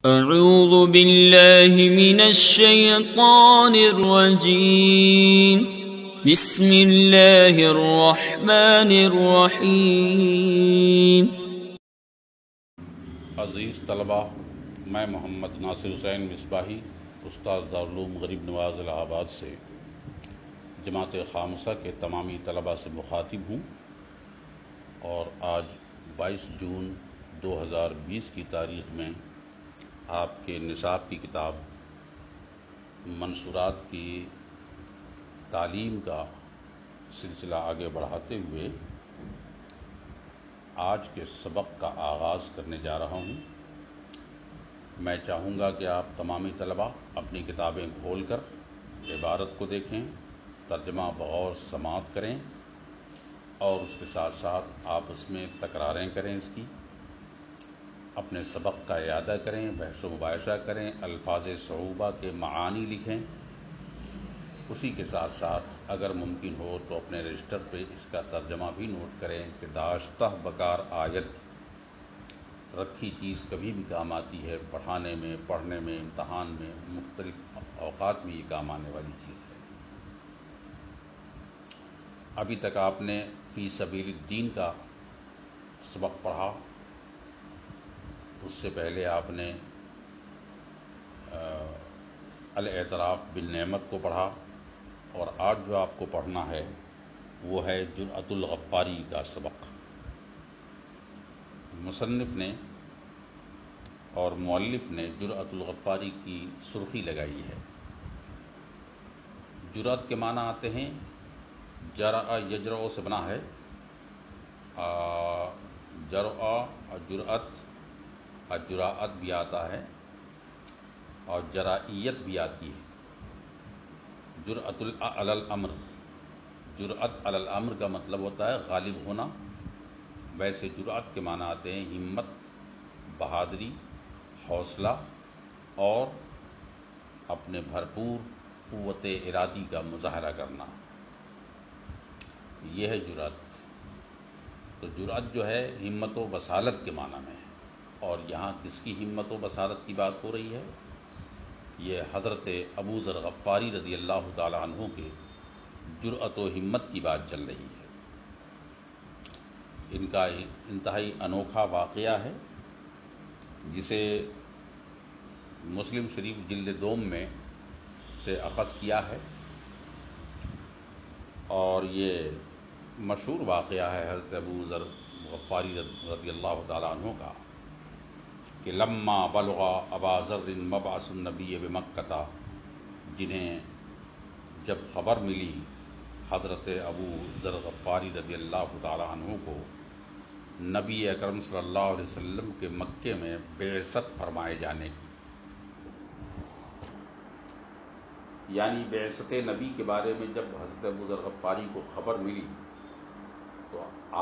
اعوذ باللہ من الشیطان الرجیم بسم اللہ الرحمن الرحیم۔ عزیز طلبہ، میں محمد ناصر حسین مصباحی، استاد دارالعلوم غریب نواز الہ آباد سے جماعت خامسہ کے تمامی طلبہ سے مخاطب ہوں، اور آج 22 جون 2020 کی تاریخ میں آپ کے نصاب کی کتاب منصورات کی تعلیم کا سلسلہ آگے بڑھاتے ہوئے آج کے سبق کا آغاز کرنے جا رہا ہوں۔ میں چاہوں گا کہ آپ تمامی طلبہ اپنی کتابیں کھول کر عبارت کو دیکھیں، ترجمہ بغور سماعت کریں، اور اس کے ساتھ ساتھ آپ اس میں تکراریں کریں، اس کی اپنے سبق کا اعادہ کریں، بحث و مباحثہ کریں، الفاظ صعوبہ کے معانی لکھیں۔ اسی کے ساتھ ساتھ اگر ممکن ہو تو اپنے رجسٹر پہ اس کا ترجمہ بھی نوٹ کریں کہ داشتہ بکار آیت، رکھی چیز کبھی بھی کام آتی ہے، پڑھانے میں، پڑھنے میں، امتحان میں، مختلف اوقات میں یہ کام آنے والی چیز ہے۔ ابھی تک آپ نے فی سبیل الدین کا سبق پڑھا، اس سے پہلے آپ نے الاعتراف بالنعمت کو پڑھا، اور آج جو آپ کو پڑھنا ہے وہ ہے جرأت الغفاری کا سبق۔ مصنف نے اور مؤلف نے جرأت الغفاری کی سرخی لگائی ہے۔ جرأت کے معنی آتے ہیں، جرأ یجرؤ سے بنا ہے، جرأ اور جرأت اور جراءت بھی آتا ہے، اور جرائیت بھی آتی ہے۔ جرأت علی الامر، جرأت علی الامر کا مطلب ہوتا ہے غالب ہونا۔ ویسے جرأت کے معنی آتے ہیں ہمت، بہادری، حوصلہ، اور اپنے بھرپور قوت ارادی کا مظاہرہ کرنا، یہ ہے جرأت۔ تو جرأت جو ہے ہمت و بصالت کے معنی میں ہے، اور یہاں کس کی ہمت و بصالت کی بات ہو رہی ہے؟ یہ حضرت ابو ذر غفاری رضی اللہ تعالی عنہ کے جرأت و ہمت کی بات چل رہی ہے۔ ان کا انتہائی انوکھا واقعہ ہے، جسے مسلم شریف جلد دوم میں سے اخذ کیا ہے، اور یہ مشہور واقعہ ہے حضرت ابو ذر غفاری رضی اللہ تعالی عنہ کا، کہ لما بلغ ابا ذر مبعث النبی بمکہ، جنہیں جب خبر ملی حضرت ابو ذر غفاری رضی اللہ تعالی عنہ کو نبی اکرم صلی اللہ علیہ وسلم کے مکے میں بعثت فرمائے جانے کی، یعنی بعثت نبی کے بارے میں جب حضرت ابو ذر غفاری کو خبر ملی تو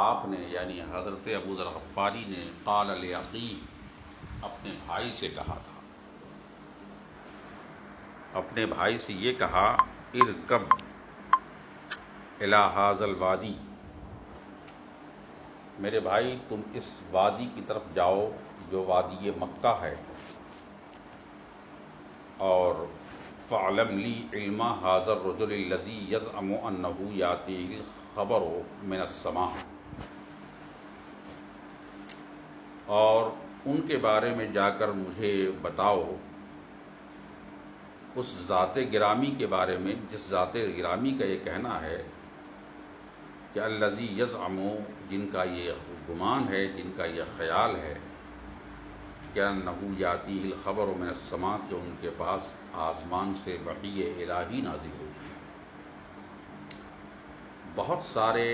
آپ نے یعنی حضرت ابو ذر غفاری نے قال لاخیہ، اپنے بھائی سے کہا تھا، اپنے بھائی سے یہ کہا، ارکب الی ھذا الوادی، میرے بھائی تم اس وادی کی طرف جاؤ جو وادی مکہ ہے، اور فاعلم لی علم ھذا الرجل الذی یزعم انہ یاتیہ الخبر من السماء، اور ان کے بارے میں جا کر مجھے بتاؤ اس ذات گرامی کے بارے میں جس ذات گرامی کا یہ کہنا ہے کہ الذی یزعم، جن کا یہ گمان ہے، جن کا یہ خیال ہے کہ انہ یاتیہ الخبر من السماء، کہ ان کے پاس آسمان سے وحی الہی نازل ہوتی ہے۔ بہت سارے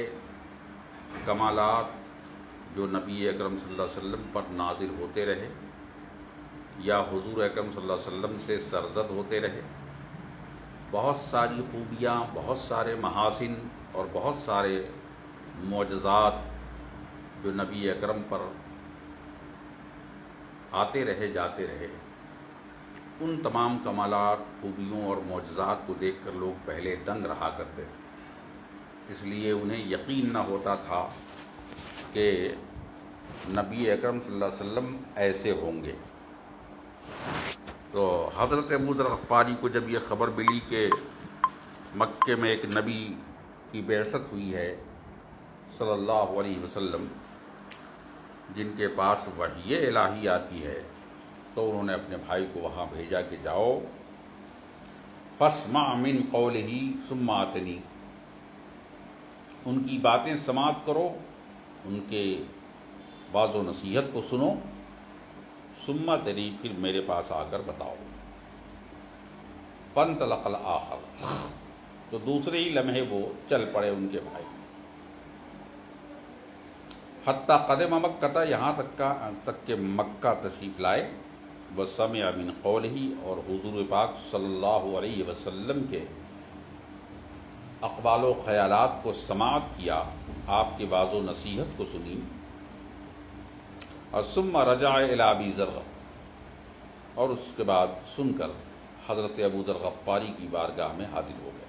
کمالات جو نبی اکرم صلی اللہ علیہ وسلم پر نازل ہوتے رہے یا حضور اکرم صلی اللہ علیہ وسلم سے سرزد ہوتے رہے، بہت ساری خوبیاں، بہت سارے محاسن اور بہت سارے معجزات جو نبی اکرم پر آتے رہے جاتے رہے، ان تمام کمالات، خوبیوں اور معجزات کو دیکھ کر لوگ پہلے دنگ رہا کرتے تھے، اس لیے انہیں یقین نہ ہوتا تھا کہ نبی اکرم صلی اللہ علیہ وسلم ایسے ہوں گے۔ تو حضرت ابو ذر غفاری کو جب یہ خبر ملی کہ مکے میں ایک نبی کی بعثت ہوئی ہے صلی اللہ علیہ وسلم، جن کے پاس وحی الہی آتی ہے، تو انہوں نے اپنے بھائی کو وہاں بھیجا کہ جاؤ فاسمع من قولہ ثم آتنی، ان کی باتیں سماعت کرو، ان کے واعظ و نصیحت کو سنو، ثم آتنی، پھر میرے پاس آ کر بتاؤ۔ فانطلق الآخر، تو دوسرے ہی لمحے وہ چل پڑے ان کے بھائی، حتیٰ قدم مکہ، یہاں تک کہ مکہ تشریف لائے، وسمع من قولہ، اور حضور پاک صلی اللہ علیہ وسلم کے اقوال و خیالات کو سماعت کیا، آپ کے واعظ و نصیحت کو سنی، اور ثم رجع الی ابی ذر، اور اس کے بعد سن کر حضرت ابو ذر غفاری کی بارگاہ میں حاضر ہو گئے،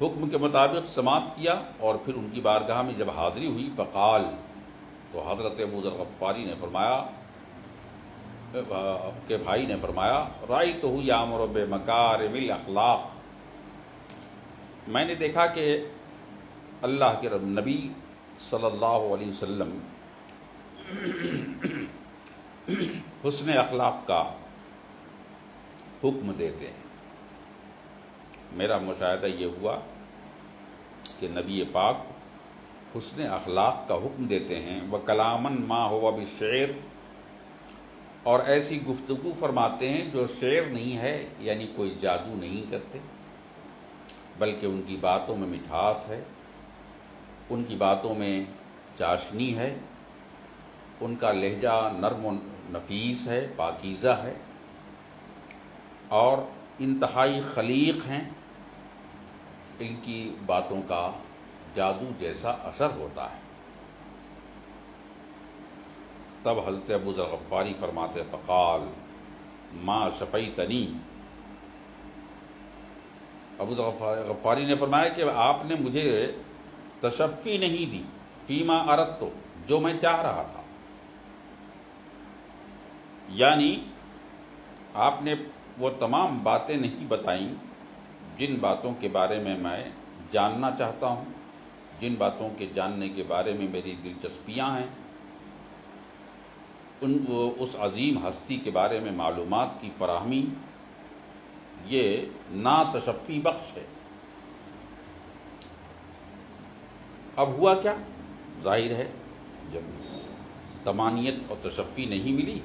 حکم کے مطابق سماعت کیا، اور پھر ان کی بارگاہ میں جب حاضری ہوئی، فقال، تو حضرت ابو ذر غفاری نے فرمایا کہ بھائی نے فرمایا، رأیتہ یأمر بمکارم الاخلاق، میں نے دیکھا کہ اللہ کے نبی صلی اللہ علیہ وسلم حسن اخلاق کا حکم دیتے ہیں۔ میرا مشاہدہ یہ ہوا کہ نبی پاک حسن اخلاق کا حکم دیتے ہیں، وَكَلَامًا مَا هُوَ بِالشِّعْرِ، اور ایسی گفتگو فرماتے ہیں جو شعر نہیں ہے، یعنی کوئی جادو نہیں کرتے، بلکہ ان کی باتوں میں مٹھاس ہے، ان کی باتوں میں چاشنی ہے، ان کا لہجہ نرم و نفیس ہے، پاکیزہ ہے، اور انتہائی خلیق ہیں، ان کی باتوں کا جادو جیسا اثر ہوتا ہے۔ تب حضرت ابو ذر غفاری فرماتے، فقال ما شفیتنی، ابو ذر غفاری نے فرمایا کہ آپ نے مجھے تشفی نہیں دی، فیما اردت، جو میں چاہ رہا تھا، یعنی آپ نے وہ تمام باتیں نہیں بتائیں جن باتوں کے بارے میں جاننا چاہتا ہوں، جن باتوں کے جاننے کے بارے میں میری دلچسپیاں ہیں، اس عظیم ہستی کے بارے میں معلومات کی فراہمی، یہ نا تشفی بخش ہے۔ اب ہوا کیا؟ ظاہر ہے جب تمانیت اور تشفی نہیں ملی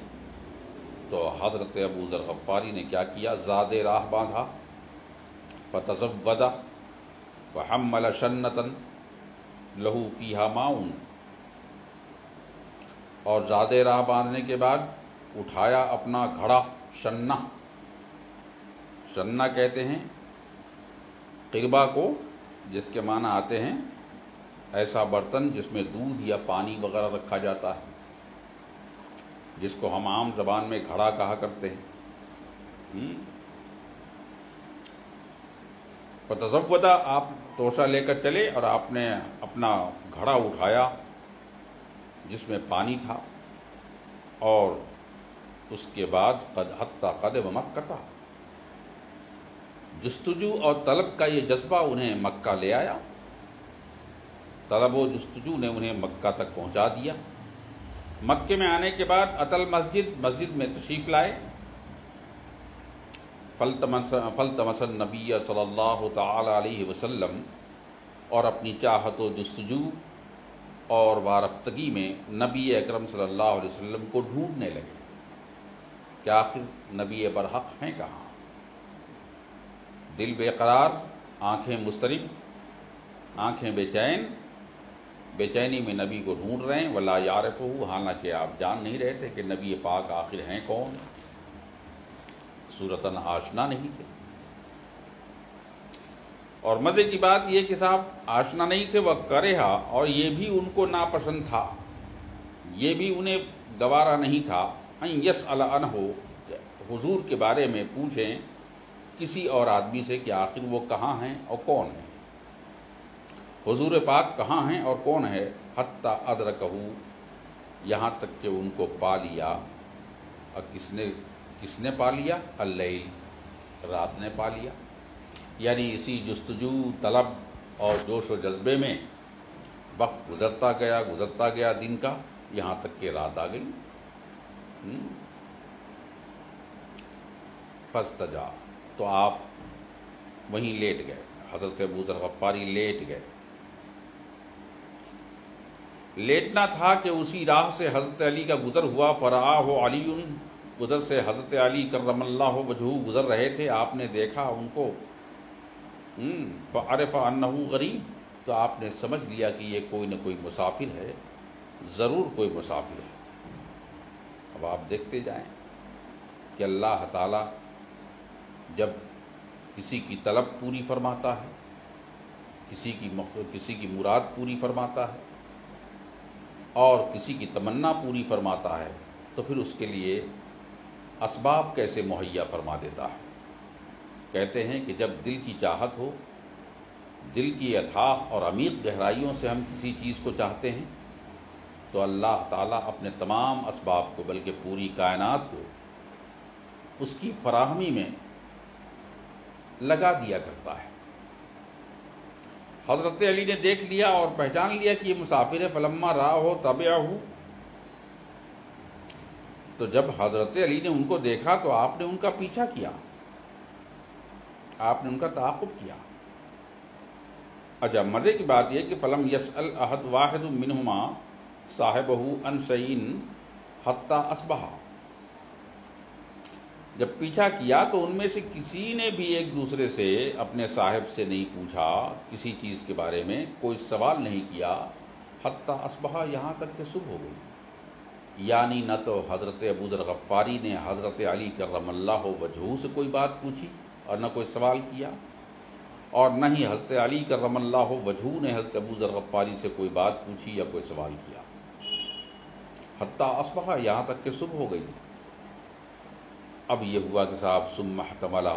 تو حضرت ابو ذر غفاری نے کیا کیا؟ زاد راہ باندھا، فتزود وحمل شنۃ لہو فیہا ماء، اور زاد راہ باندھنے کے بعد اٹھایا اپنا گھڑا، شنہ، شنہ کہتے ہیں قربہ کو، جس کے معنی آتے ہیں ایسا برتن جس میں دودھ یا پانی وغیرہ رکھا جاتا ہے، جس کو ہم عام زبان میں گھڑا کہا کرتے ہیں۔ فتزودا، آپ توشہ لے کر چلے اور آپ نے اپنا گھڑا اٹھایا جس میں پانی تھا، اور اس کے بعد حتی قدم مکہ، جستجو اور طلب کا یہ جذبہ انہیں مکہ لے آیا، طلب و جستجو نے انہیں مکہ تک پہنچا دیا۔ مکے میں آنے کے بعد اتل مسجد میں تشریف لائے، فلتمس النبی صلی اللہ تعالی علیہ وسلم، اور اپنی چاہت و جستجو اور وارفتگی میں نبی اکرم صلی اللہ علیہ وسلم کو ڈھونڈنے لگے کہ آخر نبی برحق ہیں کہاں۔ دل بے قرار، آنکھیں مضطرب، آنکھیں بے چینی میں نبی کو ڈھونڈ رہے ہیں، ولا یعرفہ، حالانکہ آپ جان نہیں رہے تھے کہ نبی پاک آخر ہیں کون، صورتاً آشنا نہیں تھے۔ اور مزے کی بات یہ کہ صاحب آشنا نہیں تھے، وہ کرہا، اور یہ بھی ان کو ناپسند تھا، یہ بھی انہیں گوارا نہیں تھا، ان یسأل عنہ، حضور کے بارے میں پوچھیں کسی اور آدمی سے کہ آخر وہ کہاں ہیں اور کون ہیں، حضور پاک کہاں ہیں اور کون ہے، حتی ادرکہ، یہاں تک کہ ان کو پا لیا. اور کس نے پا لیا؟ اللیل، رات نے پا لیا. یعنی اسی جستجو، طلب اور جوش و جذبے میں وقت گزرتا گیا دن کا، یہاں تک کہ رات آ گئی. فاستجا، تو آپ وہیں لیٹ گئے. حضرت ابو ذر غفاری لیٹ گئے. لیٹنا تھا کہ اسی راہ سے حضرت علی کا گزر ہوا. فرآہ علی، ادھر سے حضرت علی کرم اللہ وجہہ گزر رہے تھے. آپ نے دیکھا ان کو. فعرف انہ غریب، تو آپ نے سمجھ لیا کہ یہ کوئی نہ کوئی مسافر ہے، ضرور کوئی مسافر ہے. اب آپ دیکھتے جائیں کہ اللہ تعالی جب کسی کی طلب پوری فرماتا ہے، کسی کی مراد پوری فرماتا ہے اور کسی کی تمنا پوری فرماتا ہے، تو پھر اس کے لیے اسباب کیسے مہیا فرما دیتا ہے. کہتے ہیں کہ جب دل کی چاہت ہو، دل کی اتھاہ اور عمیق گہرائیوں سے ہم کسی چیز کو چاہتے ہیں تو اللہ تعالیٰ اپنے تمام اسباب کو، بلکہ پوری کائنات کو اس کی فراہمی میں لگا دیا کرتا ہے. حضرت علی نے دیکھ لیا اور پہچان لیا کہ یہ مسافر ہے. فلما رآہ تبعہ، تو جب حضرت علی نے ان کو دیکھا تو آپ نے ان کا پیچھا کیا، آپ نے ان کا تعاقب کیا. اچھا، مزے کی بات یہ کہ فلم یسأل احد واحد منہما صاحبہ عن شیء حتی اصبح، جب پیچھا کیا تو ان میں سے کسی نے بھی ایک دوسرے سے، اپنے صاحب سے نہیں پوچھا کسی چیز کے بارے میں، کوئی سوال نہیں کیا. حتی اصبح، یہاں تک کہ صبح ہو گئی. یعنی نہ تو حضرت ابو ذر غفاری نے حضرت علی کرم اللہ وجہہ سے کوئی بات پوچھی اور نہ کوئی سوال کیا، اور نہ ہی حضرت علی کرم اللہ وجہہ نے حضرت ابو ذر غفاری سے کوئی بات پوچھی یا کوئی سوال کیا. حتی اصبح، یہاں تک کہ صبح ہو گئی. اب یہ ہوا کہ صاحب ثم احتمل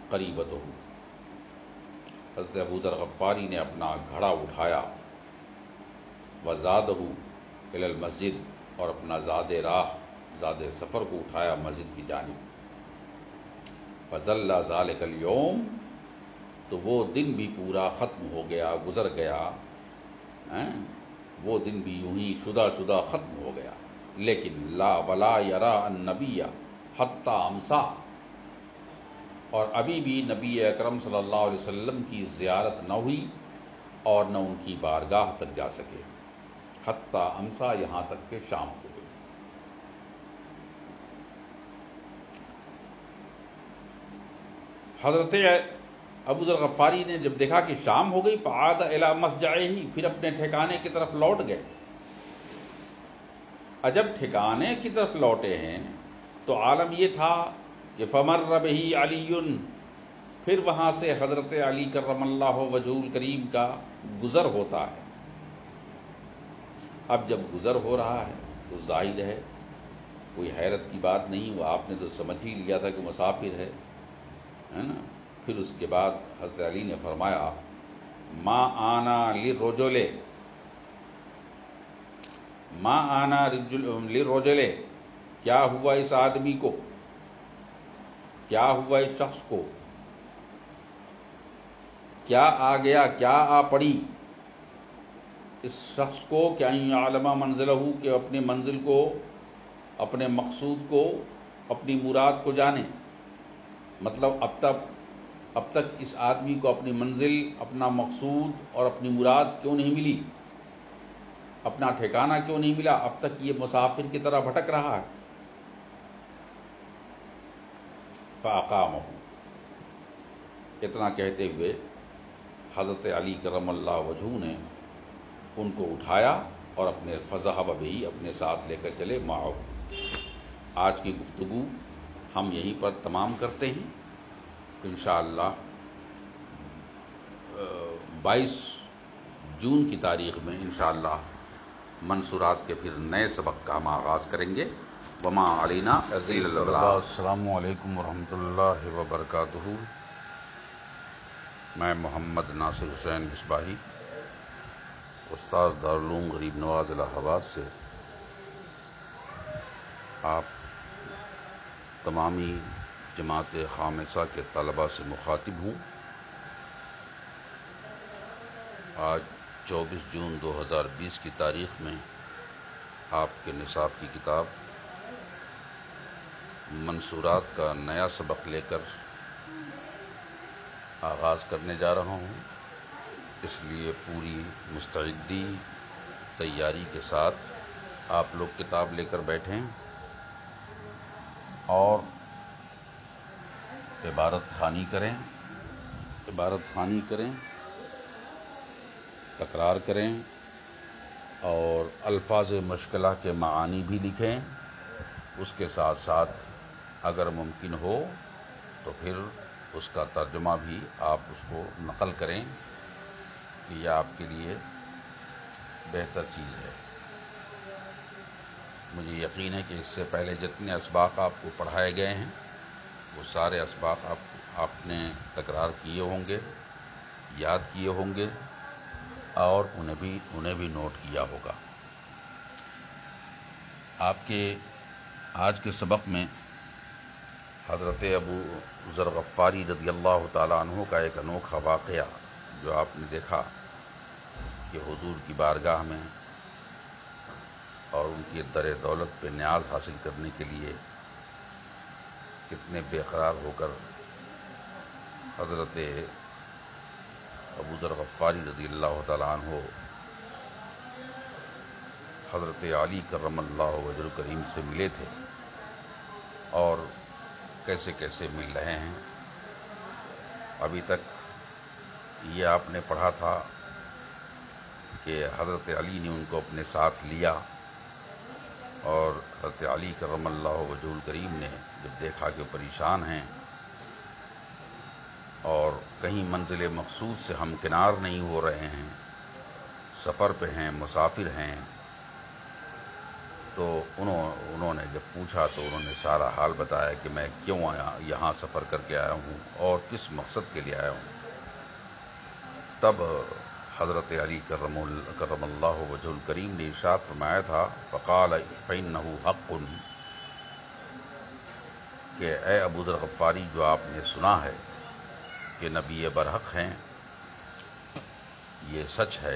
قریبتہ، حضرت ابو ذر غفاری نے اپنا گھڑا اٹھایا. وزادہ الی المسجد، اور اپنا زاد راہ، زاد سفر کو اٹھایا مسجد کی جانب. فظل ذلک اليوم، تو وہ دن بھی پورا ختم ہو گیا، گزر گیا. وہ دن بھی یوں ہی شدہ ختم ہو گیا. لیکن لا ولا یرا النبی حتی امسا، اور ابھی بھی نبی اکرم صلی اللہ علیہ وسلم کی زیارت نہ ہوئی اور نہ ان کی بارگاہ تک جا سکے. حتی امسا، یہاں تک کہ شام ہو گئی. حضرت ابو ذر غفاری نے جب دیکھا کہ شام ہو گئی، فعاد الی مسجعہ، پھر اپنے ٹھکانے کی طرف لوٹ گئے. جب ٹھکانے کی طرف لوٹے ہیں تو عالم یہ تھا کہ فمر بہ علی، پھر وہاں سے حضرت علی کرم اللہ وجہہ الکریم کا گزر ہوتا ہے. اب جب گزر ہو رہا ہے تو ظاہر ہے کوئی حیرت کی بات نہیں، وہ آپ نے تو سمجھ ہی لیا تھا کہ مسافر ہے نا. پھر اس کے بعد حضرت علی نے فرمایا ما آنا للرجل، ما آنا للرجل، کیا ہوا اس آدمی کو، کیا ہوا اس شخص کو، کیا آ گیا، کیا آ پڑی اس شخص کو، کہ یعلم منزلہ، کہ اپنے منزل کو، اپنے مقصود کو، اپنی مراد کو جانے. مطلب اب تک اس آدمی کو اپنی منزل، اپنا مقصود اور اپنی مراد کیوں نہیں ملی، اپنا ٹھکانہ کیوں نہیں ملا، اب تک یہ مسافر کی طرح بھٹک رہا ہے. فاقامہ، اتنا کہتے ہوئے حضرت علی کرم اللہ وجہہ نے ان کو اٹھایا اور اپنے فذهب به، اپنے ساتھ لے کر چلے. معه. آج کی گفتگو ہم یہیں پر تمام کرتے ہیں. انشاءاللہ 22 جون کی تاریخ میں انشاءاللہ منصورات کے پھر نئے سبق کا ہم آغاز کریں گے. وما علینا الا البلاغ. السلام علیکم ورحمۃ اللہ وبرکاتہ. میں محمد ناصر حسین مصباحی، استاد دارالعلوم غریب نواز الہ آباد سے آپ تمامی جماعت خامسہ کے طلباء سے مخاطب ہوں۔ آج 24 جون 2020 کی تاریخ میں آپ کے نصاب کی کتاب منصورات کا نیا سبق لے کر آغاز کرنے جا رہا ہوں، اس لیے پوری مستعدی تیاری کے ساتھ آپ لوگ کتاب لے کر بیٹھیں اور عبارت خوانی کریں، تکرار کریں اور الفاظ مشکلہ کے معانی بھی لکھیں۔ اس کے ساتھ ساتھ اگر ممکن ہو تو پھر اس کا ترجمہ بھی آپ اس کو نقل کریں کہ یہ آپ کے لیے بہتر چیز ہے۔ مجھے یقین ہے کہ اس سے پہلے جتنے اسباق آپ کو پڑھائے گئے ہیں وہ سارے اسباق آپ نے تکرار کیے ہوں گے، یاد کیے ہوں گے اور انہیں بھی نوٹ کیا ہوگا۔ آپ کے آج کے سبق میں حضرت ابو ذر غفاری رضی اللہ تعالیٰ عنہ کا ایک انوکھا واقعہ جو آپ نے دیکھا کہ حضور کی بارگاہ میں اور ان کی در دولت پہ نیاز حاصل کرنے کے لیے کتنے بے قرار ہو کر حضرت ابو ذر غفاری رضی اللہ تعالیٰ عنہ حضرت علی کرم اللہ وجہ کریم سے ملے تھے اور کیسے کیسے مل رہے ہیں۔ ابھی تک یہ آپ نے پڑھا تھا کہ حضرت علی نے ان کو اپنے ساتھ لیا اور حضرت علی کرم اللہ وجہ کریم نے جب دیکھا کہ پریشان ہیں اور کہیں منزل مقصود سے ہمکنار نہیں ہو رہے ہیں، سفر پہ ہیں، مسافر ہیں، تو انہوں نے جب پوچھا تو انہوں نے سارا حال بتایا کہ میں کیوں یہاں سفر کر کے آیا ہوں اور کس مقصد کے لیے آیا ہوں۔ تب حضرت علی کرم اللہ وجہ الکریم نے ارشاد فرمایا تھا فقال فإنه حق، کہ اے ابو ذر غفاری جو آپ نے سنا ہے کہ نبی برحق ہیں، یہ سچ ہے،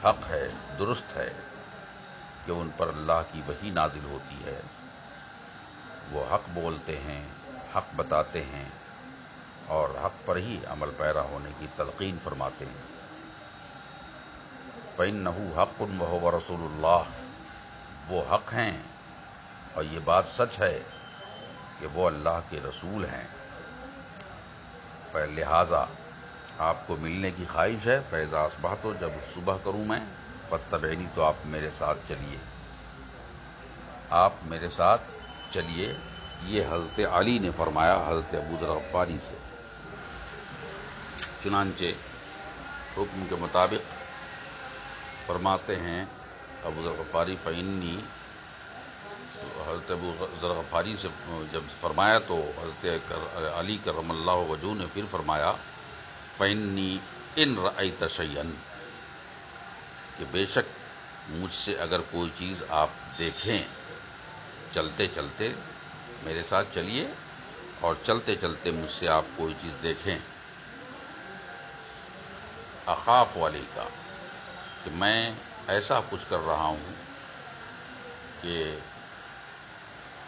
حق ہے، درست ہے کہ ان پر اللہ کی وحی نازل ہوتی ہے، وہ حق بولتے ہیں، حق بتاتے ہیں اور حق پر ہی عمل پیرا ہونے کی تلقین فرماتے ہیں۔ فإنه حق وهو رسول اللہ، وہ حق ہیں اور یہ بات سچ ہے کہ وہ اللہ کے رسول ہیں۔ لہٰذا آپ کو ملنے کی خواہش ہے، فإذا أصبحت، جب صبح کروں میں، فاتبعنی، تو آپ میرے ساتھ چلیے، آپ میرے ساتھ چلیے۔ یہ حضرت علی نے فرمایا حضرت ابو ذر غفاری سے۔ چنانچہ حکم کے مطابق فرماتے ہیں ابو ذر غفاری فإنی، حضرت ابو ذر غفاری سے جب فرمایا تو حضرت علی کرم اللہ وجہ نے پھر فرمایا فإنی ان رأیت شیئا، کہ بے شک مجھ سے اگر کوئی چیز آپ دیکھیں، چلتے چلتے میرے ساتھ چلیے اور چلتے چلتے مجھ سے آپ کوئی چیز دیکھیں، اخاف والی کا، کہ میں ایسا کچھ کر رہا ہوں کہ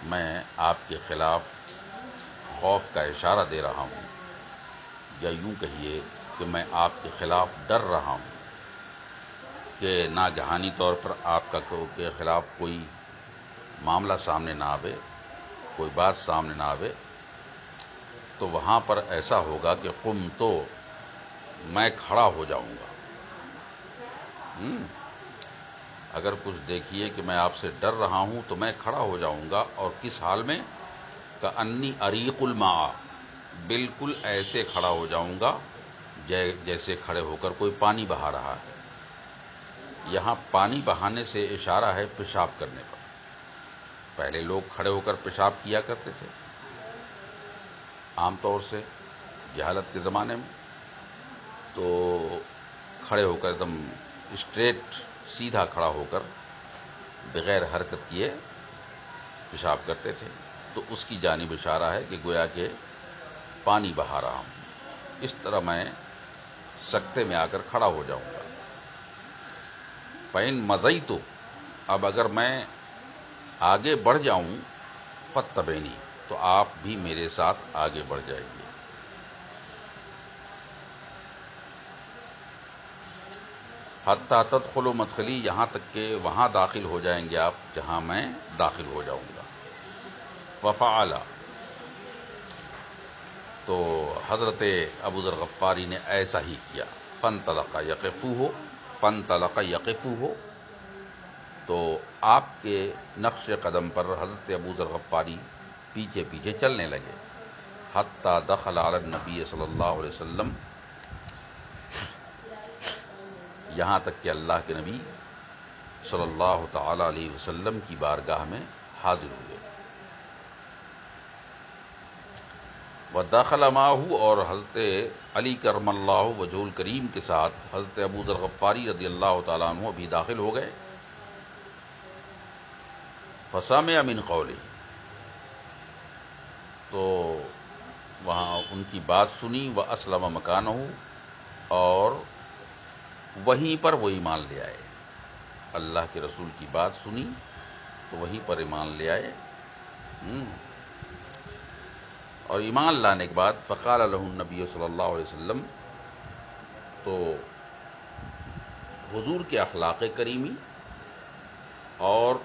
میں آپ کے خلاف خوف کا اشارہ دے رہا ہوں، یا یوں کہیے کہ میں آپ کے خلاف ڈر رہا ہوں کہ ناگہانی طور پر آپ کے خلاف کوئی معاملہ سامنے نہ آوے، کوئی بات سامنے نہ آوے، تو وہاں پر ایسا ہوگا کہ قم، تو میں کھڑا ہو جاؤں گا۔ اگر کچھ دیکھیے کہ میں آپ سے ڈر رہا ہوں تو میں کھڑا ہو جاؤں گا، اور کس حال میں؟ کأنی اریق الماء، بالکل ایسے کھڑا ہو جاؤں گا جیسے کھڑے ہو کر کوئی پانی بہا رہا ہے۔ یہاں پانی بہانے سے اشارہ ہے پیشاب کرنے پر۔ پہلے لوگ کھڑے ہو کر پیشاب کیا کرتے تھے عام طور سے جہالت کے زمانے میں، تو کھڑے ہو کر ایک دم اسٹریٹ، سیدھا کھڑا ہو کر بغیر حرکت کیے پیشاب کرتے تھے، تو اس کی جانب اشارہ ہے کہ گویا کہ پانی بہا رہا ہوں، اس طرح میں سکتے میں آ کر کھڑا ہو جاؤں گا۔ فَإِن مَضَيْتُ، اب اگر میں آگے بڑھ جاؤں، فَاتَّبِعْنِی، تو آپ بھی میرے ساتھ آگے بڑھ جائیں گے۔ حتیٰ تدخلوا مدخلی، یہاں تک کہ وہاں داخل ہو جائیں گے آپ جہاں میں داخل ہو جاؤں گا۔ وفعل، تو حضرت ابو ذر غفاری نے ایسا ہی کیا۔ فانطلق یقفوہ، تو آپ کے نقش قدم پر حضرت ابو ذر غفاری پیچھے پیچھے چلنے لگے۔ حتیٰ دخل علی النبی صلی اللہ علیہ وسلم، یہاں تک کہ اللہ کے نبی صلی اللہ تعالی علیہ وسلم کی بارگاہ میں حاضر ہوئے۔ وَدَخَلَ مَعَهُ، اور حضرت علی کرم اللہ وجہہ الکریم کے ساتھ حضرت ابو ذر غفاری رضی اللہ تعالیٰ عنہ بھی داخل ہو گئے۔ فَسَمِعَ مِنْ قَوْلِهِ، تو وہاں ان کی بات سنی، وَأَسْلَمَ مَكَانَهُ، اور وہیں پر وہ ایمان لے آئے۔ اللہ کے رسول کی بات سنی تو وہیں پر ایمان لے آئے۔ اور ایمان لانے کے بعد فقال له النبی صلی اللہ علیہ وسلم، تو حضور کے اخلاق کریمی اور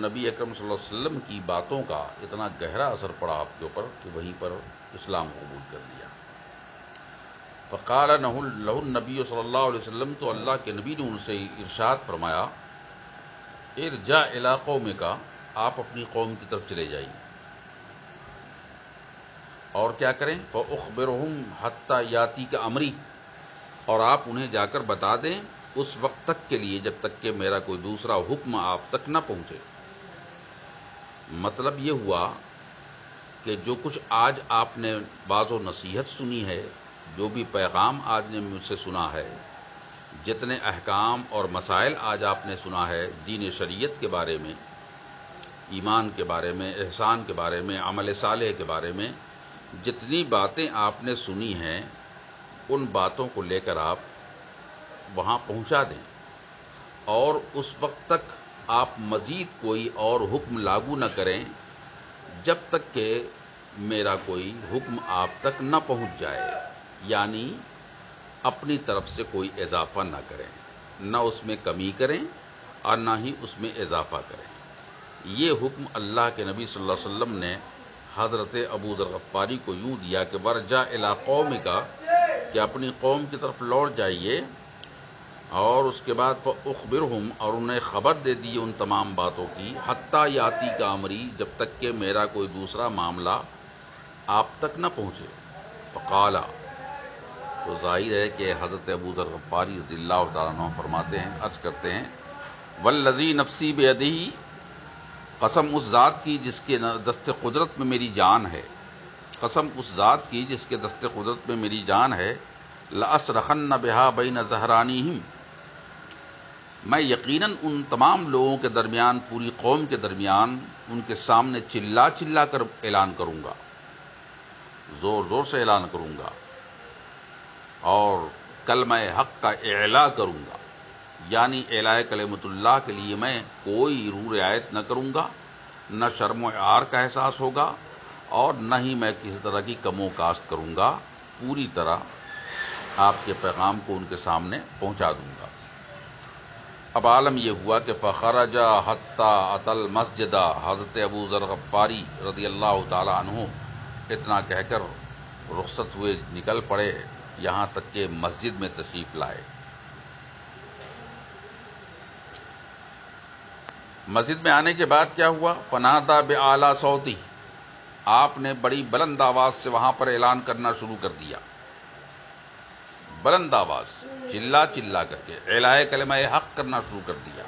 نبی اکرم صلی اللہ علیہ وسلم کی باتوں کا اتنا گہرا اثر پڑا آپ کے اوپر کہ وہیں پر اسلام قبول کر لیا۔ فقال له النبی صلی اللہ علیہ وسلم، تو اللہ کے نبی نے ان سے ارشاد فرمایا، ارجع الی قومک، آپ اپنی قوم کی طرف چلے جائیں، اور کیا کریں؟ فاخبرہم حتی یاتیک امری، اور آپ انہیں جا کر بتا دیں اس وقت تک کے لیے جب تک کہ میرا کوئی دوسرا حکم آپ تک نہ پہنچے۔ مطلب یہ ہوا کہ جو کچھ آج آپ نے باز و نصیحت سنی ہے، جو بھی پیغام آج نے مجھ سے سنا ہے، جتنے احکام اور مسائل آج آپ نے سنا ہے دین شریعت کے بارے میں، ایمان کے بارے میں، احسان کے بارے میں، عمل صالح کے بارے میں، جتنی باتیں آپ نے سنی ہیں ان باتوں کو لے کر آپ وہاں پہنچا دیں، اور اس وقت تک آپ مزید کوئی اور حکم لاگو نہ کریں جب تک کہ میرا کوئی حکم آپ تک نہ پہنچ جائے، یعنی اپنی طرف سے کوئی اضافہ نہ کریں، نہ اس میں کمی کریں اور نہ ہی اس میں اضافہ کریں۔ یہ حکم اللہ کے نبی صلی اللہ علیہ وسلم نے حضرت ابو ذر غفاری کو یوں دیا کہ ورجع الی قومک، کہ اپنی قوم کی طرف لوٹ جائیے، اور اس کے بعد فاخبرہم، اور انہیں خبر دے دی ان تمام باتوں کی، حتی یاتیک امری، جب تک کہ میرا کوئی دوسرا معاملہ آپ تک نہ پہنچے۔ فقال، تو ظاہر ہے کہ حضرت ابو ذر غفاری رضی اللہ تعالیٰ عنہ فرماتے ہیں، عرض کرتے ہیں، والذی نفسی بیدہ، قسم اس ذات کی جس کے دست قدرت میں میری جان ہے، قسم اس ذات کی جس کے دست قدرت میں میری جان ہے، لأصرخن بہا بین ظہرانیہم، میں یقیناً ان تمام لوگوں کے درمیان، پوری قوم کے درمیان، ان کے سامنے چلا چلا کر اعلان کروں گا، زور زور سے اعلان کروں گا، اور کلمہ حق کا اعلاء کروں گا، یعنی اعلاء کلمۃ اللہ کے لیے میں کوئی رو رعایت نہ کروں گا، نہ شرم و عار کا احساس ہوگا، اور نہ ہی میں کسی طرح کی کم و کاست کروں گا، پوری طرح آپ کے پیغام کو ان کے سامنے پہنچا دوں گا۔ اب عالم یہ ہوا کہ فخرج حتی اتی المسجد، حضرت ابو ذر غفاری رضی اللہ تعالی عنہ اتنا کہہ کر رخصت ہوئے، نکل پڑے، یہاں تک کہ مسجد میں تشریف لائے۔ مسجد میں آنے کے بعد کیا ہوا؟ فنادى بأعلى صوته، آپ نے بڑی بلند آواز سے وہاں پر اعلان کرنا شروع کر دیا، بلند آواز، چلا چلا کر کے اعلاء کلمہ حق کرنا شروع کر دیا،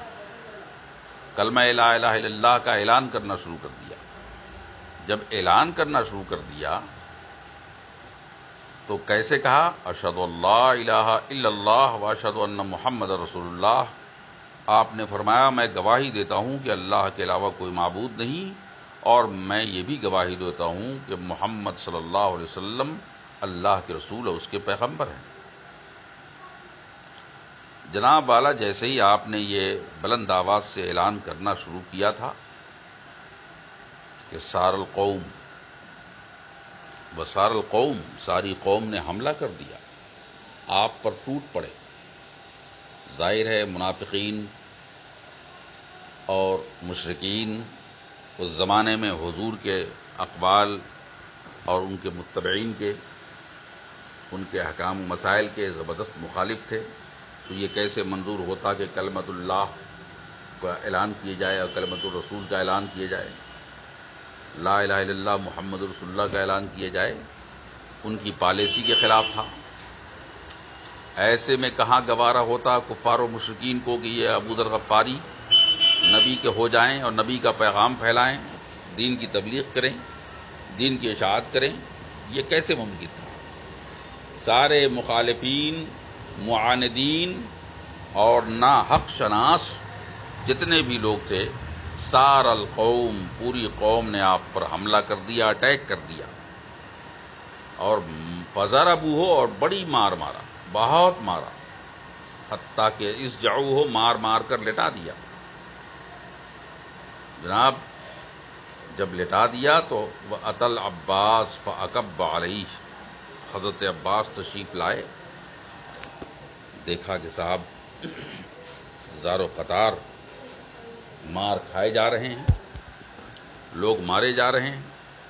کلمہ لا الہ الا اللہ کا اعلان کرنا شروع کر دیا۔ جب اعلان کرنا شروع کر دیا تو کیسے کہا؟ اشہد اللہ الہ الا اللہ واشہد ان محمد رسول اللہ، آپ نے فرمایا میں گواہی دیتا ہوں کہ اللہ کے علاوہ کوئی معبود نہیں، اور میں یہ بھی گواہی دیتا ہوں کہ محمد صلی اللہ علیہ وسلم اللہ کے رسول اور اس کے پیغمبر ہیں۔ جناب والا، جیسے ہی آپ نے یہ بلند آواز سے اعلان کرنا شروع کیا تھا کہ سار القوم وسار القوم، ساری قوم نے حملہ کر دیا، آپ پر ٹوٹ پڑے، ظاہر ہے منافقین اور مشرکین اس زمانے میں حضور کے اقوال اور ان کے متبعین کے، ان کے احکام و مسائل کے زبردست مخالف تھے، تو یہ کیسے منظور ہوتا کہ کلمت اللہ کا اعلان کیا جائے اور کلمت الرسول کا اعلان کیا جائے، لا الہ الا اللہ محمد رسول اللہ کا اعلان کیا جائے؟ ان کی پالیسی کے خلاف تھا۔ ایسے میں کہاں گوارا ہوتا کفار و مشرکین کو کہ یہ ابو ذر غفاری نبی کے ہو جائیں اور نبی کا پیغام پھیلائیں، دین کی تبلیغ کریں، دین کی اشاعت کریں؟ یہ کیسے ممکن تھا؟ سارے مخالفین، معاندین اور ناحق شناس جتنے بھی لوگ تھے، سار القوم، پوری قوم نے آپ پر حملہ کر دیا، اٹیک کر دیا، اور فضربوہ، اور بڑی مار مارا، بہت مارا، حتیٰ کہ اس جعوہ، مار مار کر لٹا دیا۔ جناب جب لٹا دیا تو وَأَتَى العباس فَأَكَبَّ عَلَيْهِ، حضرت عباس تشریف لائے، دیکھا کہ صاحب زار و قطار مار کھائے جا رہے ہیں، لوگ مارے جا رہے ہیں،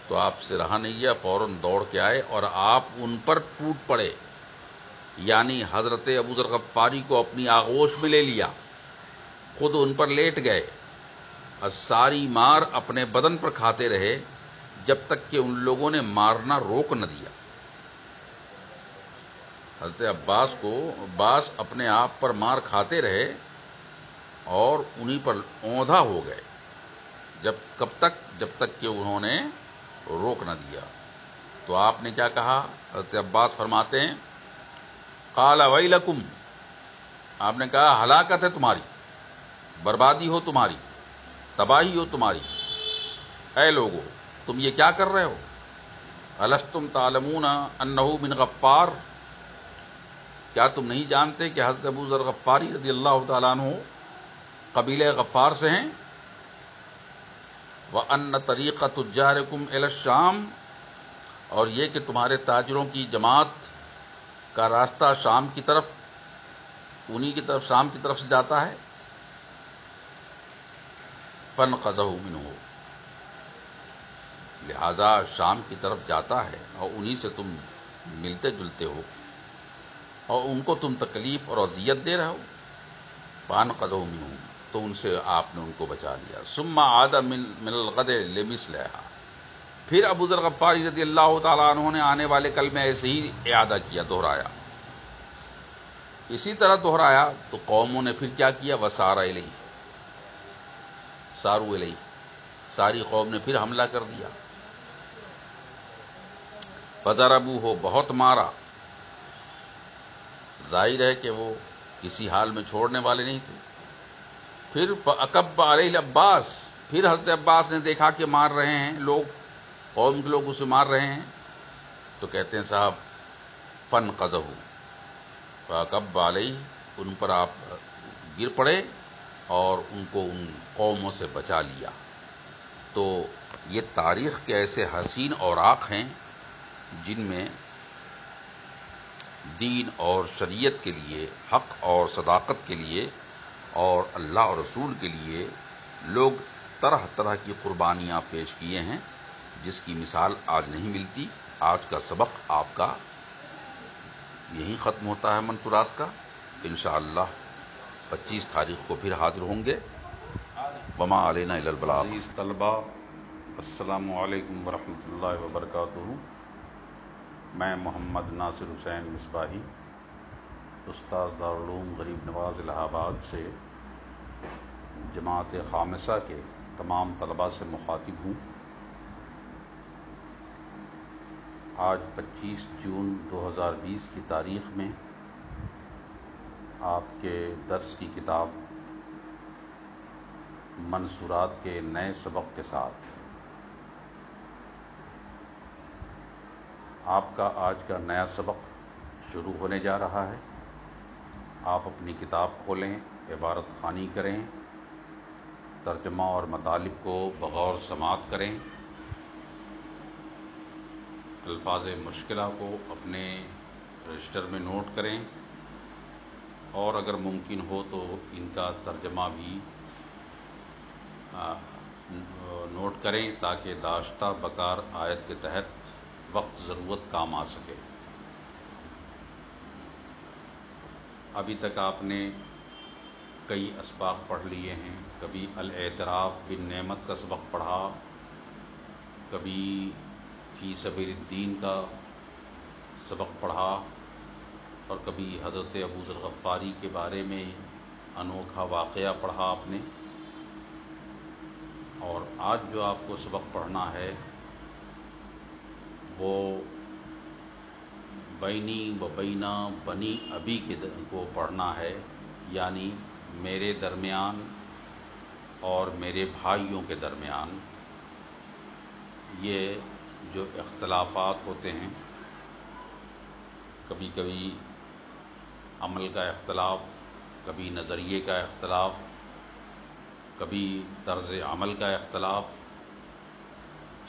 تو آپ سے رہا نہیں گیا، فوراً دوڑ کے آئے اور آپ ان پر ٹوٹ پڑے، یعنی حضرت ابو ذر غفاری کو اپنی آغوش میں لے لیا، خود ان پر لیٹ گئے، اور ساری مار اپنے بدن پر کھاتے رہے جب تک کہ ان لوگوں نے مارنا روک نہ دیا۔ حضرت عباس اپنے آپ پر مار کھاتے رہے اور انہی پر اوندھا ہو گئے، جب تک کہ انہوں نے روک نہ دیا۔ تو آپ نے کیا کہا؟ حضرت عباس فرماتے ہیں قال ویلکم، آپ نے کہا ہلاکت ہے تمہاری، بربادی ہو تمہاری، تباہی ہو تمہاری، اے لوگو تم یہ کیا کر رہے ہو؟ الستم تعلمون انہ من غفار، کیا تم نہیں جانتے کہ حضرت ابو ذر غفاری رضی اللہ تعالیٰ عنہ قبیلہ غفار سے ہیں؟ وَأَنَّ طَرِيقَ تُجَّارِكُمْ إِلَى الشَّامِ، اور یہ کہ تمہارے تاجروں کی جماعت کا راستہ شام کی طرف، انہی کی طرف، شام کی طرف سے جاتا ہے۔ فَانْقَذَهُ مِنْهُ، لہذا شام کی طرف جاتا ہے اور انہی سے تم ملتے جلتے ہو اور ان کو تم تکلیف اور اذیت دے رہے ہو۔ فَانْقَذَهُ مِنْهُ، تو ان سے آپ نے ان کو بچا لیا۔ ثُمَّ عَادَ مِنَ الْغَدِ لِمِثْلِهَا، پھر ابو ذر غفاری رضی اللہ تعالیٰ عنہ نے آنے والے کل میں ایسے ہی اعادہ کیا، دہرایا، اسی طرح دہرایا۔ تو قوموں نے پھر کیا کیا؟ وَسَارَ إِلَيْهِ، سارو الیہ، ساری قوم نے پھر حملہ کر دیا۔ فضربوہ، بہت مارا، ظاہر ہے کہ وہ کسی حال میں چھوڑنے والے نہیں تھے۔ پھر فَأَكَبَّ عَلَيْهِ العباس، پھر حضرت عباس نے دیکھا کہ مار رہے ہیں لوگ، قوم کے لوگ اسے مار رہے ہیں، تو کہتے ہیں صاحب فَانْقَذَهُ، فَأَكَبَّ عَلَيْهِ، ان پر آپ گر پڑے اور ان کو ان قوموں سے بچا لیا۔ تو یہ تاریخ کے ایسے حسین اوراق ہیں جن میں دین اور شریعت کے لیے، حق اور صداقت کے لیے اور اللہ اور رسول کے لیے لوگ طرح طرح کی قربانیاں پیش کیے ہیں، جس کی مثال آج نہیں ملتی۔ آج کا سبق آپ کا یہیں ختم ہوتا ہے منشورات کا۔ انشاءاللہ 25 تاریخ کو پھر حاضر ہوں گے۔ وما علینا الا البلاغ۔ عزیز طلبہ، السلام علیکم ورحمۃ اللہ وبرکاتہ۔ میں محمد ناصر حسین مصباحی، استاد دارالعلوم غریب نواز الہ آباد سے جماعت خامسہ کے تمام طلباء سے مخاطب ہوں۔ آج 25 جون 2020 کی تاریخ میں آپ کے درس کی کتاب منصورات کے نئے سبق کے ساتھ آپ کا آج کا نیا سبق شروع ہونے جا رہا ہے۔ آپ اپنی کتاب کھولیں، عبارت خوانی کریں، ترجمہ اور مطالب کو بغور سماعت کریں، الفاظ مشکلہ کو اپنے رجسٹر میں نوٹ کریں اور اگر ممکن ہو تو ان کا ترجمہ بھی نوٹ کریں تاکہ داشتہ بکار آیت کے تحت وقت ضرورت کام آ سکے۔ ابھی تک آپ نے کئی اسباق پڑھ لیے ہیں، کبھی الاعتراف بالنعمت کا سبق پڑھا، کبھی فی سبیل الدین کا سبق پڑھا اور کبھی حضرت ابو ذر غفاری کے بارے میں انوکھا واقعہ پڑھا آپ نے۔ اور آج جو آپ کو سبق پڑھنا ہے وہ بینی و بینا بنی ابی کو پڑھنا ہے، یعنی میرے درمیان اور میرے بھائیوں کے درمیان یہ جو اختلافات ہوتے ہیں، کبھی کبھی عمل کا اختلاف، کبھی نظریے کا اختلاف، کبھی طرز عمل کا اختلاف،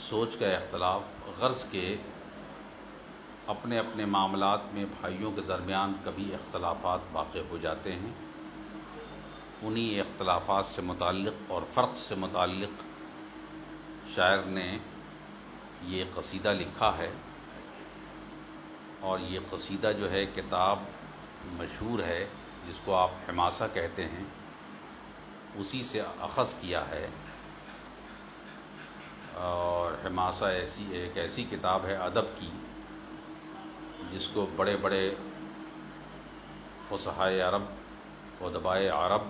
سوچ کا اختلاف، غرض کے اپنے اپنے معاملات میں بھائیوں کے درمیان کبھی اختلافات واقع ہو جاتے ہیں۔ انہی اختلافات سے متعلق اور فرق سے متعلق شاعر نے یہ قصیدہ لکھا ہے، اور یہ قصیدہ جو ہے کتاب مشہور ہے جس کو آپ حماسہ کہتے ہیں، اسی سے اخذ کیا ہے۔ اور حماسہ ایک ایسی کتاب ہے ادب کی جس کو بڑے بڑے فصحائے عرب، ادبائے عرب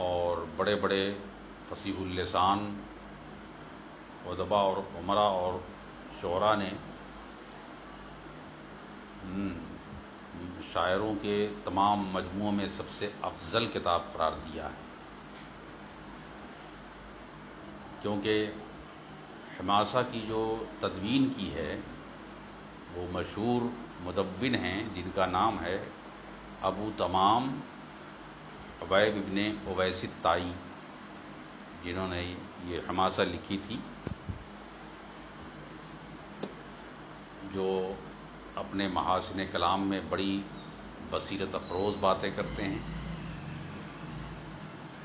اور بڑے بڑے فصیح اللسان ادبا اور عمرا اور شعراء نے شاعروں کے تمام مجموعوں میں سب سے افضل کتاب قرار دیا ہے، کیونکہ حماسہ کی جو تدوین کی ہے وہ مشہور مدون ہیں جن کا نام ہے ابو تمام عبیب ابن اویس الطائی، جنہوں نے یہ حماسہ لکھی تھی، جو اپنے محاسن کلام میں بڑی بصیرت افروز باتیں کرتے ہیں،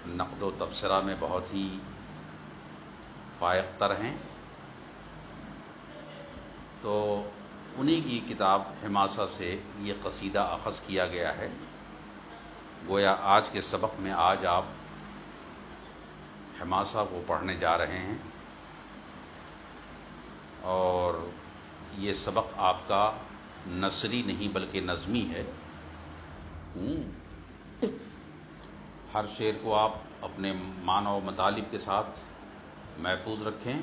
نقد و تبصرہ میں بہت ہی فائق تر ہیں۔ تو انہی کی کتاب حماسہ سے یہ قصیدہ اخذ کیا گیا ہے۔ گویا آج کے سبق میں آج آپ حماسہ کو پڑھنے جا رہے ہیں، اور یہ سبق آپ کا نثری نہیں بلکہ نظمی ہے۔ ہر شعر کو آپ اپنے معنی و مطالب کے ساتھ محفوظ رکھیں۔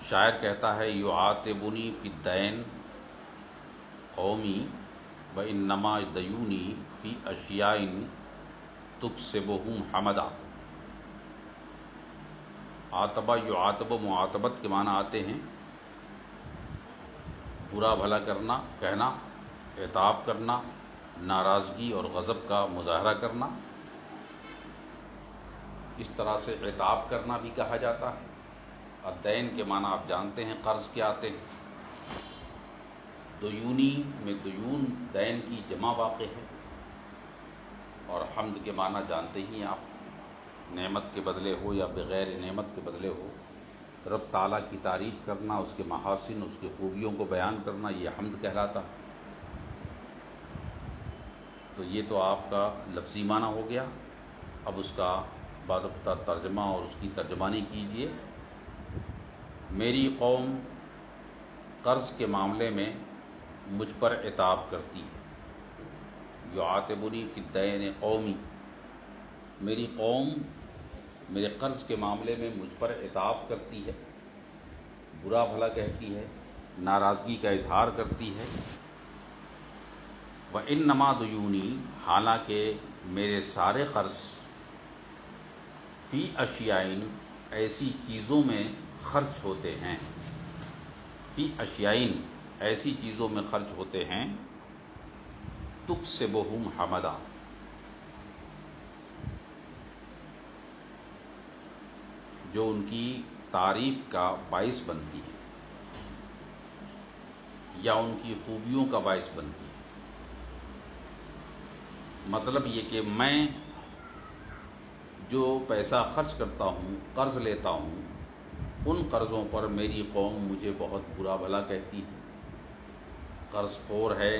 شاعر کہتا ہے یعاتبنی فی الدین قومی وانما دیونی فی اشیاء تکسبہم حمدا۔ عاتبہ یعاتب معاتبت کے معنی آتے ہیں برا بھلا کرنا، کہنا، عتاب کرنا، ناراضگی اور غضب کا مظاہرہ کرنا۔ اس طرح سے عتاب کرنا بھی کہا جاتا ہے۔ الدین کے معنی آپ جانتے ہیں قرض کے آتے ہیں۔ دیونی میں دیون دین کی جمع واقع ہے، اور حمد کے معنی جانتے ہی آپ، نعمت کے بدلے ہو یا بغیر نعمت کے بدلے ہو، رب تعالیٰ کی تعریف کرنا، اس کے محاسن، اس کی خوبیوں کو بیان کرنا، یہ حمد کہلاتا ہے۔ تو یہ تو آپ کا لفظی معنی ہو گیا۔ اب اس کا باضابطہ ترجمہ اور اس کی ترجمانی کیجیے۔ میری قوم قرض کے معاملے میں مجھ پر عتاب کرتی ہے۔ یعاتبنی فی الدین قومی، میری قوم میرے قرض کے معاملے میں مجھ پر عتاب کرتی ہے، برا بھلا کہتی ہے، ناراضگی کا اظہار کرتی ہے۔ وانما دیونی، حالانکہ میرے سارے قرض، فی اشیاء، ایسی چیزوں میں خرچ ہوتے ہیں، فی اشیائن ایسی چیزوں میں خرچ ہوتے ہیں تکسبہم حمدا جو ان کی تعریف کا باعث بنتی ہے یا ان کی خوبیوں کا باعث بنتی ہے۔ مطلب یہ کہ میں جو پیسہ خرچ کرتا ہوں، قرض لیتا ہوں، ان قرضوں پر میری قوم مجھے بہت برا بھلا کہتی ہے، قرض خور ہے،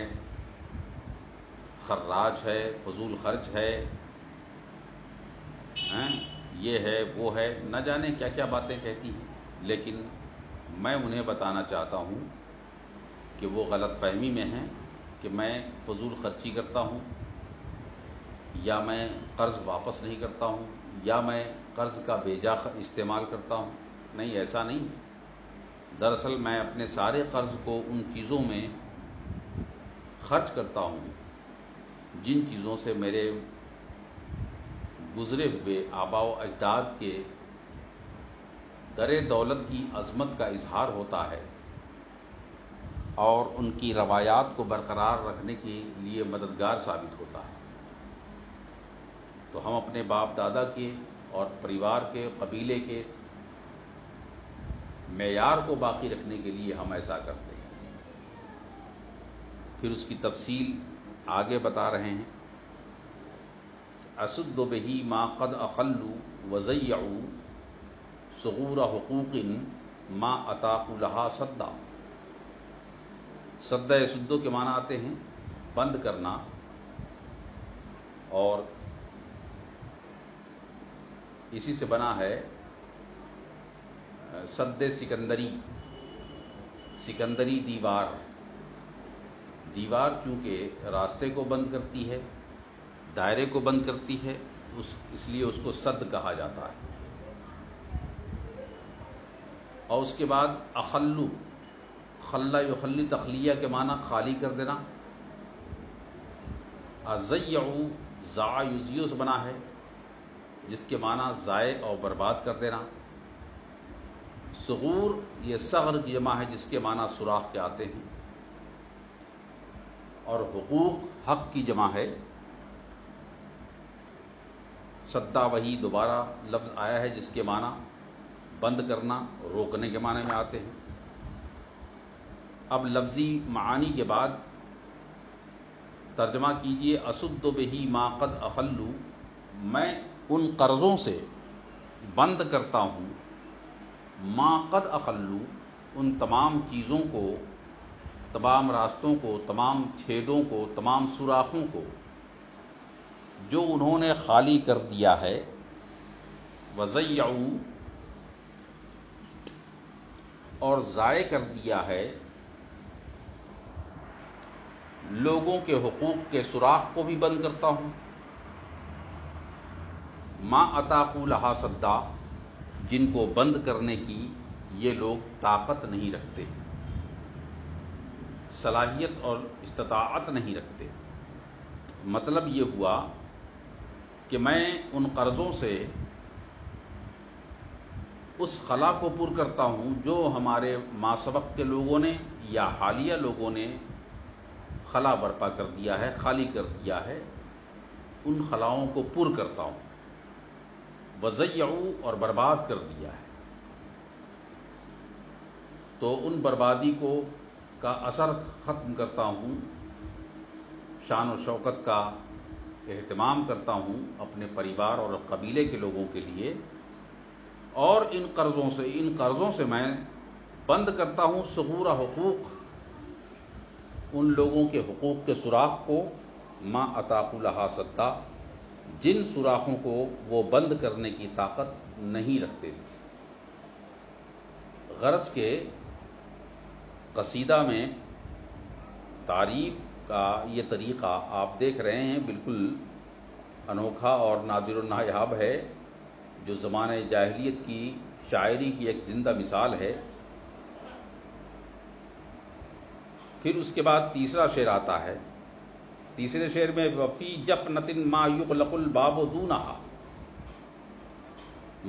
خراج ہے، فضول خرچ ہے، یہ ہے وہ ہے، نہ جانے کیا کیا باتیں کہتی ہیں۔ لیکن میں انہیں بتانا چاہتا ہوں کہ وہ غلط فہمی میں ہیں کہ میں فضول خرچی کرتا ہوں یا میں قرض واپس نہیں کرتا ہوں یا میں قرض کا بیجا استعمال کرتا ہوں۔ نہیں، ایسا نہیں ہے۔ دراصل میں اپنے سارے قرض کو ان چیزوں میں خرچ کرتا ہوں جن چیزوں سے میرے گزرے ہوئے آباء و اجداد کے در دولت کی عظمت کا اظہار ہوتا ہے اور ان کی روایات کو برقرار رکھنے کے لیے مددگار ثابت ہوتا ہے۔ تو ہم اپنے باپ دادا کے اور پریوار کے، قبیلے کے معیار کو باقی رکھنے کے لیے ہم ایسا کرتے ہیں۔ پھر اس کی تفصیل آگے بتا رہے ہیں۔ اسد بہ ما قد اخلوا وضیعوا صغور حقوق ما اطاقوا لها سدا۔ سدہ سدو کے معنی آتے ہیں بند کرنا، اور اسی سے بنا ہے سد سکندری، سکندری دیوار۔ دیوار چونکہ راستے کو بند کرتی ہے، دائرے کو بند کرتی ہے، اس لیے اس کو سد کہا جاتا ہے۔ اور اس کے بعد اخلو، خلا یخلی تخلیہ کے معنی خالی کر دینا۔ ازیعوا، ضاع یضیع سے بنا ہے جس کے معنی ضائع اور برباد کر دینا۔ صغور یہ صغر کی جمع ہے جس کے معنی سوراخ کے آتے ہیں، اور حقوق حق کی جمع ہے۔ سدا وہی دوبارہ لفظ آیا ہے جس کے معنی بند کرنا، روکنے کے معنی میں آتے ہیں۔ اب لفظی معانی کے بعد ترجمہ کیجئے۔ اسد بہ ما قد اخلوا، میں ان قرضوں سے بند کرتا ہوں، ما قد اخلوا، ان تمام چیزوں کو، تمام راستوں کو، تمام چھیدوں کو، تمام سوراخوں کو جو انہوں نے خالی کر دیا ہے۔ وضیعوا، اور ضائع کر دیا ہے، لوگوں کے حقوق کے سوراخ کو بھی بند کرتا ہوں۔ ما اطاقوا لها سدا، جن کو بند کرنے کی یہ لوگ طاقت نہیں رکھتے، صلاحیت اور استطاعت نہیں رکھتے۔ مطلب یہ ہوا کہ میں ان قرضوں سے اس خلا کو پر کرتا ہوں جو ہمارے ما سبق کے لوگوں نے یا حالیہ لوگوں نے خلا برپا کر دیا ہے، خالی کر دیا ہے، ان خلاؤں کو پر کرتا ہوں۔ وضیعوا، اور برباد کر دیا ہے، تو ان بربادی کا اثر ختم کرتا ہوں، شان و شوکت کا اہتمام کرتا ہوں اپنے پریوار اور قبیلے کے لوگوں کے لیے، اور ان قرضوں سے میں بند کرتا ہوں صغور حقوق، ان لوگوں کے حقوق کے سوراخ کو، ما اطاقوا لها سدا، جن سوراخوں کو وہ بند کرنے کی طاقت نہیں رکھتے تھے۔ غرض کے قصیدہ میں تعریف کا یہ طریقہ آپ دیکھ رہے ہیں، بالکل انوکھا اور نادر و نایاب ہے، جو زمانہ جاہلیت کی شاعری کی ایک زندہ مثال ہے۔ پھر اس کے بعد تیسرا شعر آتا ہے۔ تیسرے شعر میں وفی جفنۃ ما یغلق الباب دونہا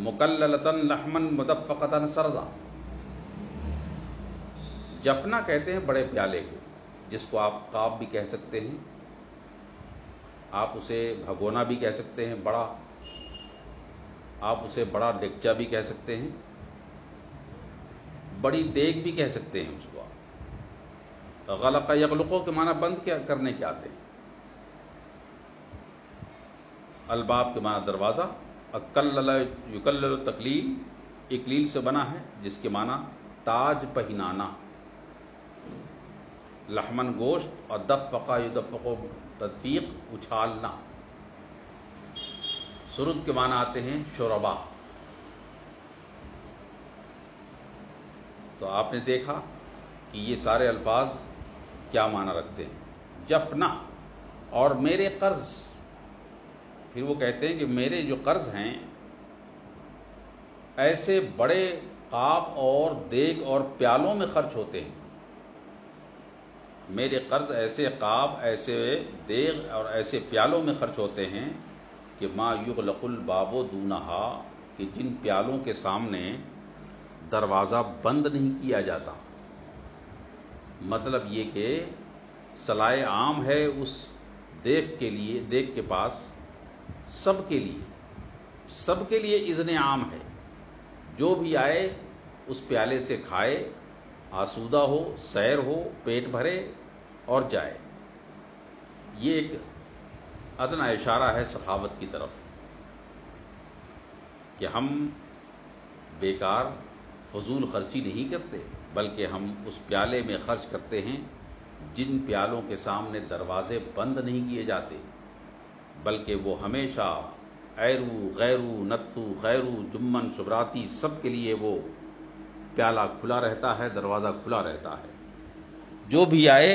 مکللۃ لحما مدفقۃ سردا، جفنا کہتے ہیں بڑے پیالے کو، جس کو آپ قاب بھی کہہ سکتے ہیں، آپ اسے بھگونا بھی کہہ سکتے ہیں بڑا، آپ اسے بڑا ڈگچا بھی کہہ سکتے ہیں، بڑی دیگ بھی کہہ سکتے ہیں اس کو آپ۔ غلق یغلقو کے معنی بند کرنے کے آتے ہیں، الباب کے معنی دروازہ، اکلل یکلل تکلیل اکلیل سے بنا ہے جس کے معنی تاج پہنانا، لحمن گوشت، اور دفقہ یدفقو تدفیق اچھالنا، سرد کے معنی آتے ہیں شربا۔ تو آپ نے دیکھا کہ یہ سارے الفاظ کیا معنی رکھتے ہیں۔ جفنا اور میرے قرض، پھر وہ کہتے ہیں کہ میرے جو قرض ہیں ایسے بڑے قاب اور دیگ اور پیالوں میں خرچ ہوتے ہیں، میرے قرض ایسے قاب، ایسے دیگ اور ایسے پیالوں میں خرچ ہوتے ہیں کہ ما یغلق الباب دونہا، کہ جن پیالوں کے سامنے دروازہ بند نہیں کیا جاتا۔ مطلب یہ کہ صلاح عام ہے اس دیگ کے لیے، دیگ کے پاس سب کے لیے اذن عام ہے، جو بھی آئے اس پیالے سے کھائے، آسودہ ہو، سیر ہو، پیٹ بھرے اور جائے۔ یہ ایک ادنا اشارہ ہے سخاوت کی طرف کہ ہم بیکار فضول خرچی نہیں کرتے، بلکہ ہم اس پیالے میں خرچ کرتے ہیں جن پیالوں کے سامنے دروازے بند نہیں کیے جاتے، بلکہ وہ ہمیشہ ایرو غیرو نتو خیرو جمن شبراتی سب کے لیے وہ پیالہ کھلا رہتا ہے، دروازہ کھلا رہتا ہے، جو بھی آئے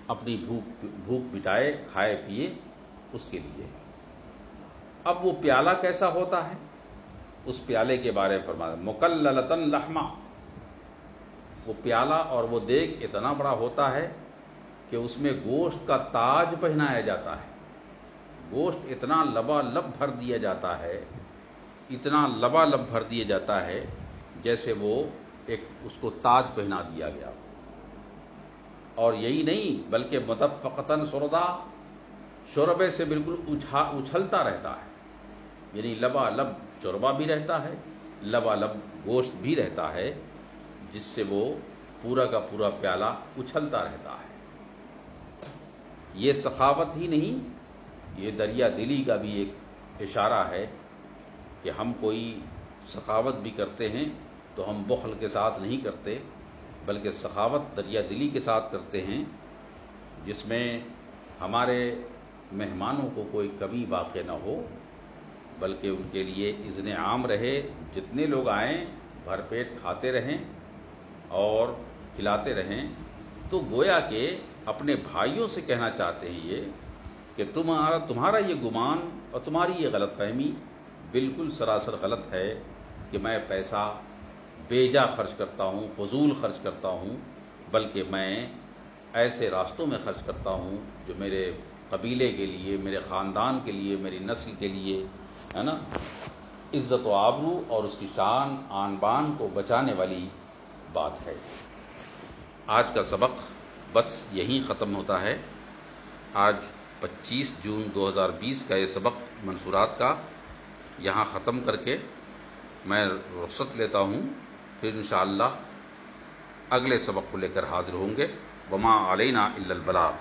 اپنی بھوک مٹائے، کھائے پیے اس کے لیے۔ اب وہ پیالہ کیسا ہوتا ہے اس پیالے کے بارے میں فرمایا مکللتن لحما، وہ پیالہ اور وہ دیگ اتنا بڑا ہوتا ہے کہ اس میں گوشت کا تاج پہنایا جاتا ہے، گوشت اتنا لبالب بھر دیا جاتا ہے، اتنا لبالب بھر دیا جاتا ہے جیسے وہ ایک اس کو تاج پہنا دیا گیا۔ اور یہی نہیں بلکہ متفقتاً سردا، شوربے سے بالکل اچھلتا رہتا ہے، یعنی لبالب شوربہ بھی رہتا ہے، لبالب گوشت بھی رہتا ہے، جس سے وہ پورا کا پورا پیالہ اچھلتا رہتا ہے۔ یہ سخاوت ہی نہیں، یہ دریا دلی کا بھی ایک اشارہ ہے کہ ہم کوئی سخاوت بھی کرتے ہیں تو ہم بخل کے ساتھ نہیں کرتے، بلکہ سخاوت دریا دلی کے ساتھ کرتے ہیں، جس میں ہمارے مہمانوں کو کوئی کمی واقع نہ ہو، بلکہ ان کے لیے اذن عام رہے، جتنے لوگ آئیں بھر پیٹ کھاتے رہیں اور کھلاتے رہیں۔ تو گویا کہ اپنے بھائیوں سے کہنا چاہتے ہیں یہ کہ تمہارا یہ گمان اور تمہاری یہ غلط فہمی بالکل سراسر غلط ہے کہ میں پیسہ بے جا خرچ کرتا ہوں، فضول خرچ کرتا ہوں، بلکہ میں ایسے راستوں میں خرچ کرتا ہوں جو میرے قبیلے کے لیے، میرے خاندان کے لیے، میری نسل کے لیے ہے نا عزت و آبرو اور اس کی شان آن بان کو بچانے والی بات ہے۔ آج کا سبق بس یہیں ختم ہوتا ہے۔ آج 25 جون 2020 کا یہ سبق منصورات کا یہاں ختم کر کے میں رخصت لیتا ہوں، پھر انشاءاللہ اگلے سبق کو لے کر حاضر ہوں گے۔ وما علینا الا البلاغ۔